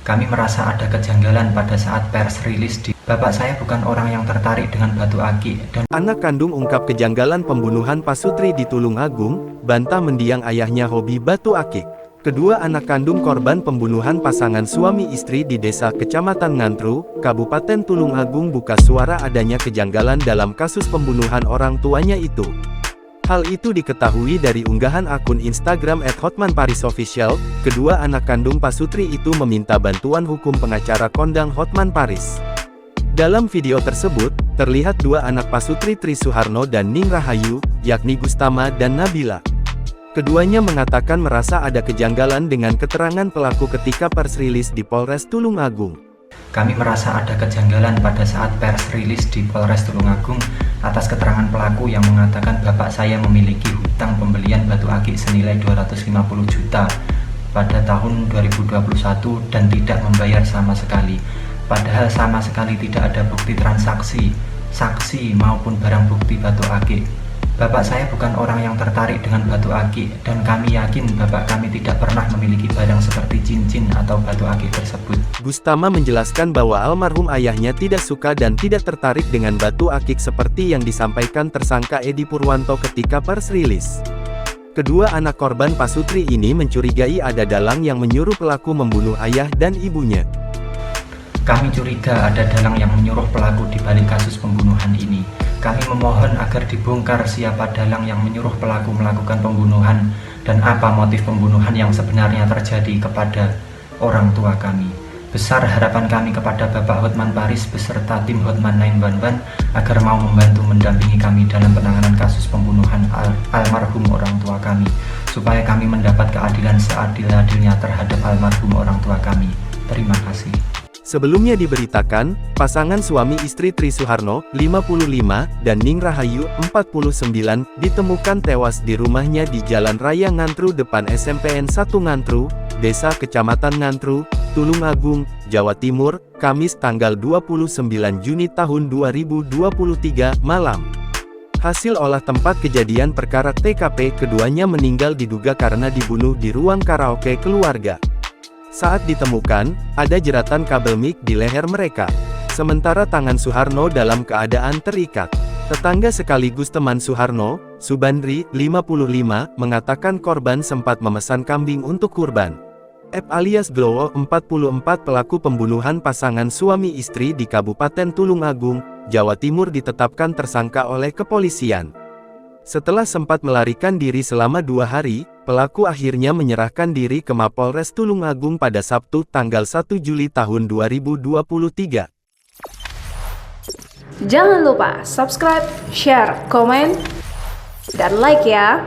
Kami merasa ada kejanggalan pada saat pers rilis di Bapak saya bukan orang yang tertarik dengan batu akik dan Anak kandung ungkap kejanggalan pembunuhan Pasutri di Tulungagung, bantah mendiang ayahnya hobi batu akik. Kedua anak kandung korban pembunuhan pasangan suami istri di desa Kecamatan Ngantru, Kabupaten Tulungagung buka suara adanya kejanggalan dalam kasus pembunuhan orang tuanya itu. Hal itu diketahui dari unggahan akun Instagram @hotmanparisofficial. Kedua anak kandung Pasutri itu meminta bantuan hukum pengacara kondang Hotman Paris. Dalam video tersebut, terlihat dua anak Pasutri Tri Suharno dan Ning Rahayu, yakni Gustama dan Nabila. Keduanya mengatakan merasa ada kejanggalan dengan keterangan pelaku ketika pers rilis di Polres Tulungagung. kami merasa ada kejanggalan pada saat pers rilis di Polres Tulungagung atas keterangan pelaku yang mengatakan bapak saya memiliki hutang pembelian batu akik senilai 250 juta pada tahun 2021 dan tidak membayar sama sekali. Padahal sama sekali tidak ada bukti transaksi, saksi maupun barang bukti batu akik. Bapak saya bukan orang yang tertarik dengan batu akik dan kami yakin bapak kami tidak pernah memiliki barang seperti cincin atau batu akik tersebut. Gustama menjelaskan bahwa almarhum ayahnya tidak suka dan tidak tertarik dengan batu akik seperti yang disampaikan tersangka Edi Purwanto ketika pers rilis. Kedua anak korban Pasutri ini mencurigai ada dalang yang menyuruh pelaku membunuh ayah dan ibunya. Kami curiga ada dalang yang menyuruh pelaku di balik kasus pembunuhan ini. Kami memohon agar dibongkar siapa dalang yang menyuruh pelaku melakukan pembunuhan dan apa motif pembunuhan yang sebenarnya terjadi kepada orang tua kami. Besar harapan kami kepada Bapak Hotman Paris beserta tim Hotman 911 agar mau membantu mendampingi kami dalam penanganan kasus pembunuhan almarhum orang tua kami, supaya kami mendapat keadilan seadil-adilnya terhadap almarhum orang tua kami. Terima kasih. Sebelumnya diberitakan, pasangan suami istri Tri Suharno, 55, dan Ning Rahayu, 49, ditemukan tewas di rumahnya di Jalan Raya Ngantru depan SMPN 1 Ngantru, Desa Kecamatan Ngantru, Tulungagung, Jawa Timur, Kamis tanggal 29 Juni tahun 2023, malam. Hasil olah tempat kejadian perkara TKP, keduanya meninggal diduga karena dibunuh di ruang karaoke keluarga. Saat ditemukan, ada jeratan kabel mic di leher mereka. Sementara tangan Suharno dalam keadaan terikat. Tetangga sekaligus teman Suharno, Subandri, 55, mengatakan korban sempat memesan kambing untuk kurban. F alias Glowo, 44, pelaku pembunuhan pasangan suami istri di Kabupaten Tulungagung, Jawa Timur ditetapkan tersangka oleh kepolisian. Setelah sempat melarikan diri selama 2 hari, pelaku akhirnya menyerahkan diri ke Mapolres Tulungagung pada Sabtu tanggal 1 Juli tahun 2023. Jangan lupa subscribe, share, komen, dan like ya!